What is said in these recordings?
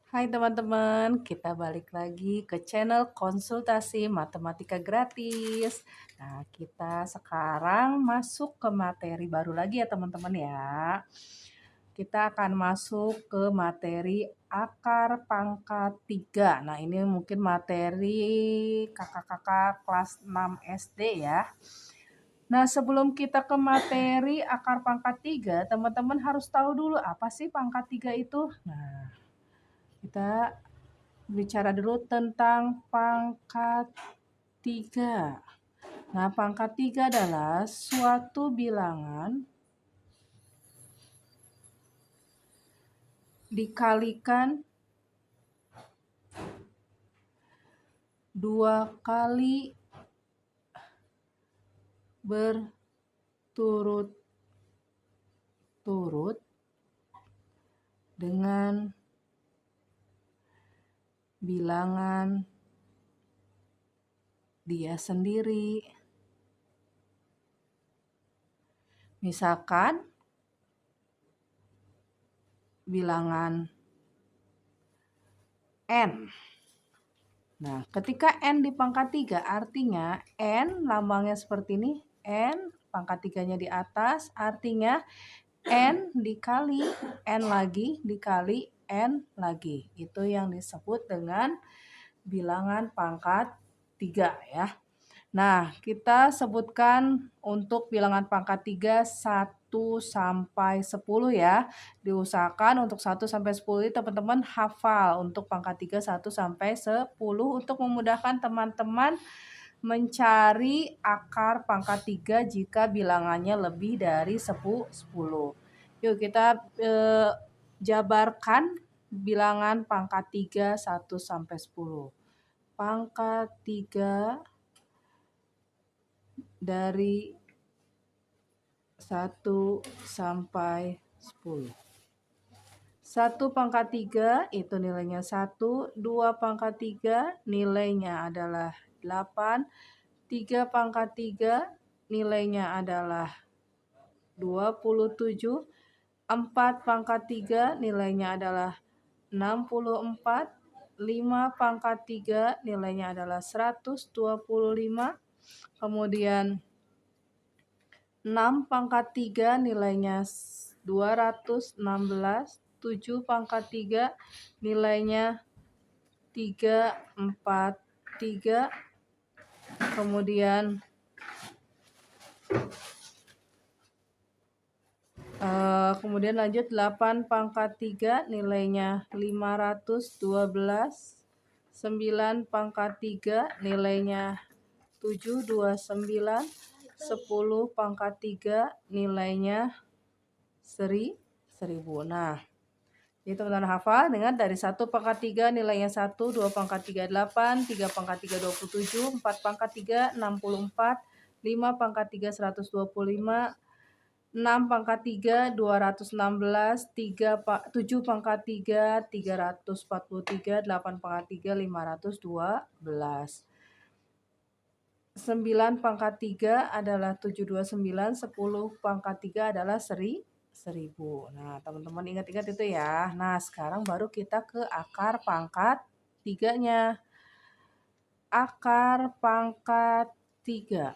Hai teman-teman, kita balik lagi ke channel konsultasi matematika gratis. Nah, kita sekarang masuk ke materi baru lagi ya teman-teman ya. Kita akan masuk ke materi akar pangkat 3. Nah, ini mungkin materi kakak-kakak kelas 6 SD ya. Nah, sebelum kita ke materi akar pangkat 3, teman-teman harus tahu dulu apa sih pangkat 3 itu. Nah, kita bicara dulu tentang pangkat 3. Nah, pangkat 3 adalah suatu bilangan dikalikan 2 kali berturut-turut dengan bilangan dia sendiri. Misalkan bilangan N. Nah, ketika N di pangkat 3 artinya N lambangnya seperti ini. N pangkat 3-nya di atas artinya N dikali N lagi dikali N lagi. Itu yang disebut dengan bilangan pangkat 3 ya. Nah, kita sebutkan untuk bilangan pangkat 3 1 sampai 10 ya. Diusahakan untuk 1 sampai 10 ini teman-teman hafal untuk pangkat 3 1 sampai 10 untuk memudahkan teman-teman mencari akar pangkat 3 jika bilangannya lebih dari 10. Yuk kita jabarkan bilangan pangkat 3 1 sampai 10. Pangkat 3 dari 1 sampai 10. 1 pangkat 3 itu nilainya 1, 2 pangkat 3 nilainya adalah 8, 3 pangkat 3 nilainya adalah 27, 4 pangkat 3 nilainya adalah 64, 5 pangkat 3 nilainya adalah 125, kemudian 6 pangkat 3 nilainya 216, 7 pangkat 3 nilainya 343, kemudian lanjut 8 pangkat 3 nilainya 512, 9 pangkat 3 nilainya 729, 10 pangkat 3 nilainya 1000. Nah, jadi teman-teman hafal dengan dari 1 pangkat 3 nilainya 1, 2 pangkat 3 8, 3 pangkat 3 27, 4 pangkat 3 64, 5 pangkat 3 125, 6 pangkat 3 216, 7 pangkat 3 343, 8 pangkat 3 512. 9 pangkat 3 adalah 729, 10 pangkat 3 adalah 1000. Nah, teman-teman ingat-ingat itu ya. Nah, sekarang baru kita ke akar pangkat 3-nya. Akar pangkat 3.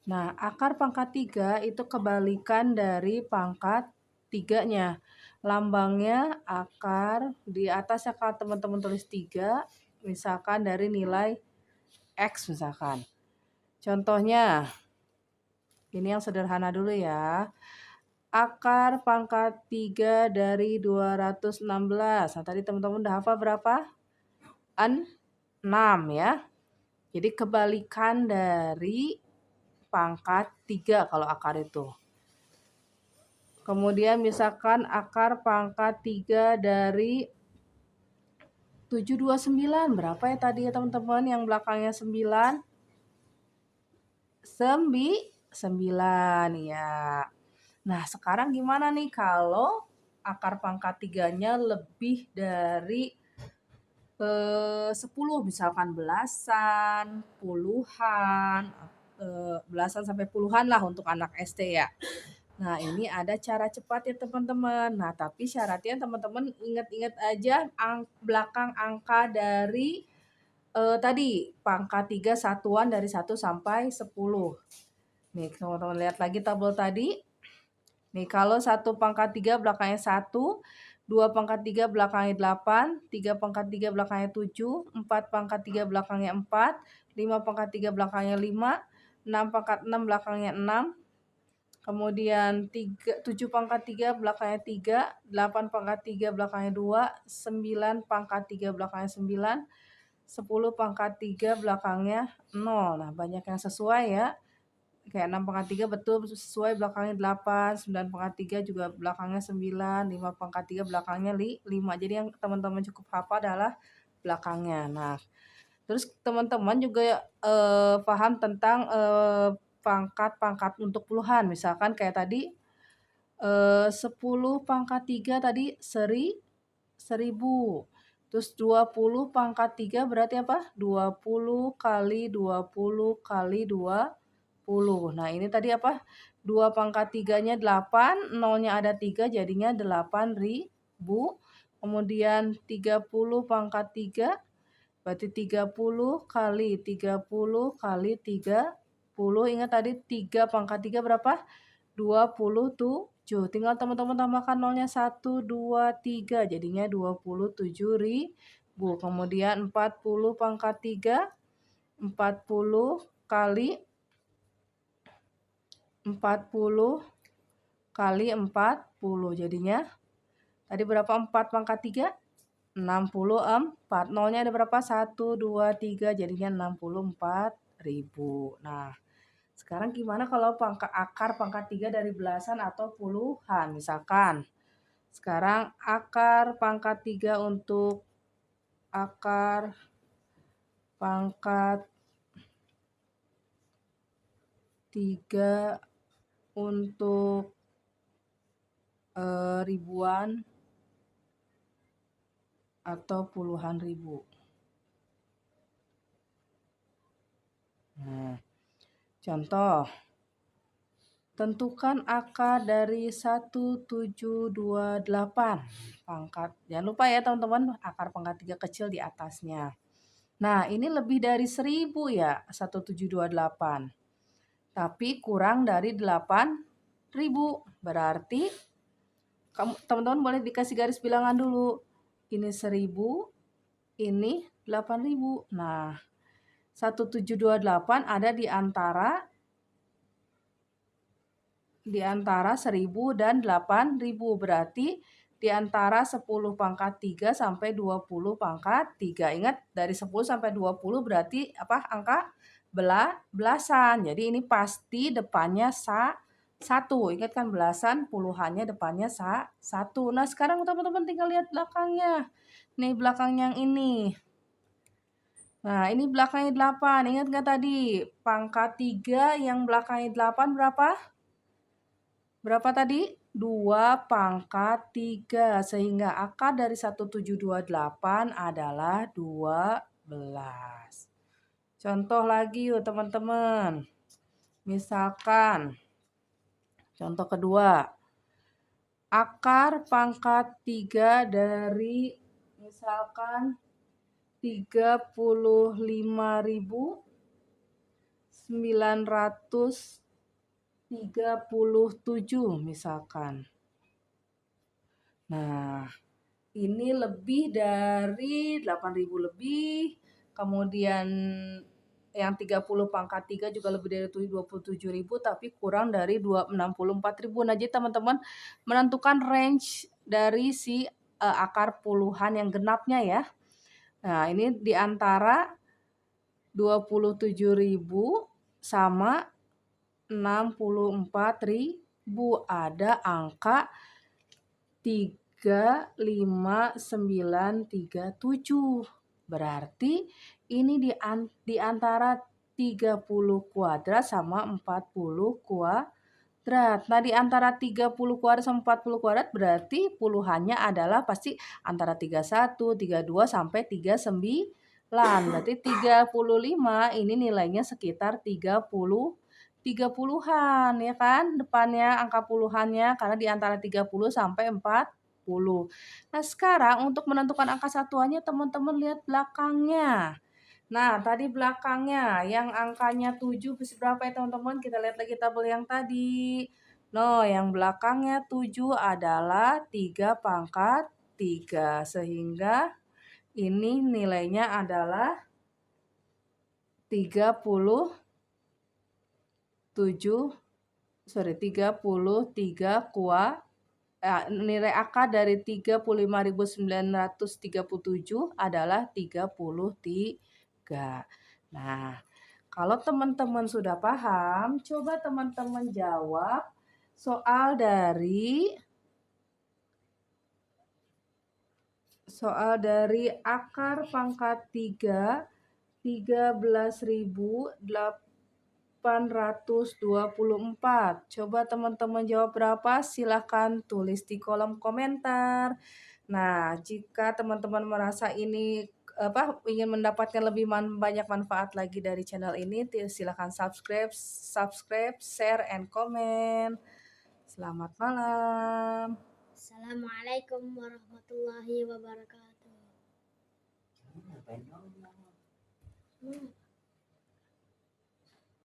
Nah, akar pangkat 3 itu kebalikan dari pangkat 3-nya. Lambangnya akar, di atasnya kalau teman-teman tulis 3, misalkan dari nilai X misalkan. Contohnya, ini yang sederhana dulu ya. Akar pangkat 3 dari 216. Nah, tadi teman-teman udah hafal berapa? 6 ya. Jadi kebalikan dari pangkat 3 kalau akar itu. Kemudian misalkan akar pangkat 3 dari 729. Berapa ya tadi ya teman-teman yang belakangnya 9? 9 ya. Nah, sekarang gimana nih kalau akar pangkat 3-nya lebih dari 10, misalkan belasan, puluhan, belasan sampai puluhan lah untuk anak SD ya. Nah, ini ada cara cepat ya teman-teman. Nah, tapi syaratnya teman-teman ingat-ingat aja belakang angka dari tadi pangkat 3 satuan dari 1 sampai 10. Nih, teman-teman lihat lagi tabel tadi. Nih, kalau 1 pangkat 3 belakangnya 1, 2 pangkat 3 belakangnya 8, 3 pangkat 3 belakangnya 7, 4 pangkat 3 belakangnya 4, 5 pangkat 3 belakangnya 5, 6 pangkat 6 belakangnya 6, kemudian 7 pangkat 3 belakangnya 3, 8 pangkat 3 belakangnya 2, 9 pangkat 3 belakangnya 9, 10 pangkat 3 belakangnya 0. Nah, banyak yang sesuai ya. Kayak 6 pangkat 3 betul sesuai belakangnya 8, 9 pangkat 3 juga belakangnya 9, 5 pangkat 3 belakangnya 5. Jadi yang teman-teman cukup hafal adalah belakangnya. Nah, terus teman-teman juga paham tentang pangkat-pangkat untuk puluhan. Misalkan kayak tadi 10 pangkat 3 tadi 1000. Terus 20 pangkat 3 berarti apa? 20 kali 20 kali 20. Nah, ini tadi apa? 2 pangkat 3-nya 8, nolnya ada 3 jadinya 8.000. Kemudian 30 pangkat 3 berarti 30 kali 30 kali 30. Ingat tadi 3 pangkat 3 berapa? 27. Tinggal teman-teman tambahkan nolnya 1, 2, 3. Jadinya 27.000. Kemudian 40 pangkat 3. 40 kali 40 kali 40. Jadinya tadi berapa 4 pangkat 3? 64. Nolnya ada berapa? 1, 2, 3. Jadinya 64.000. Nah, sekarang gimana kalau akar pangkat 3 dari belasan atau puluhan? Misalkan sekarang akar pangkat 3 untuk akar pangkat 3 untuk ribuan atau puluhan ribu. Nah, contoh, tentukan akar dari 1728 pangkat. Jangan lupa ya teman-teman, akar pangkat 3 kecil di atasnya. Nah, ini lebih dari 1000 ya, 1728. Tapi kurang dari 8.000. Berarti teman-teman boleh dikasih garis bilangan dulu. Ini 1000, ini 8.000. Nah, 1728 ada di antara 1000 dan 8.000. Berarti di antara 10 pangkat 3 sampai 20 pangkat 3. Ingat dari 10 sampai 20 berarti apa? Angka belasan. Jadi ini pasti depannya 1. Ingat kan belasan, puluhannya depannya 1. Nah, sekarang teman-teman tinggal lihat belakangnya. Nih belakang yang ini. Nah, ini belakangnya 8. Ingat nggak tadi? Pangkat 3 yang belakangnya 8 berapa? Berapa tadi? 2 pangkat 3. Sehingga akar dari 1728 adalah 12. Contoh lagi yuk teman-teman. Misalkan, contoh kedua. Akar pangkat 3 dari misalkan 35.937 misalkan. Nah, ini lebih dari 8.000 lebih. Kemudian yang 30 pangkat 3 juga lebih dari 27.000 tapi kurang dari 64.000. Nah, jadi teman-teman menentukan range dari si akar puluhan yang genapnya ya. Nah, ini di antara 27.000 sama 64.000. Ada angka 35937. Berarti ini di antara 30 kuadrat sama 40 kuadrat. Nah, di antara 30 kuadrat sama 40 kuadrat berarti puluhannya adalah pasti antara 31, 32 sampai 39. Berarti 35 ini nilainya sekitar 35. 30-an ya kan, depannya angka puluhannya karena di antara 30 sampai 40. Nah, sekarang untuk menentukan angka satuannya teman-teman lihat belakangnya. Nah, tadi belakangnya yang angkanya 7 berapa ya teman-teman? Kita lihat lagi tabel yang tadi. No, yang belakangnya 7 adalah 3 pangkat 3. Sehingga ini nilainya adalah 33 nilai AK dari 35.937 adalah 33. Nah, kalau teman-teman sudah paham, coba teman-teman jawab soal dari akar pangkat 3 13.824. Coba teman-teman jawab berapa? Silahkan tulis di kolom komentar. Nah, jika teman-teman merasa ini ingin mendapatkan lebih banyak manfaat lagi dari channel ini, silahkan subscribe, share, and comment. Selamat malam. Assalamualaikum warahmatullahi wabarakatuh.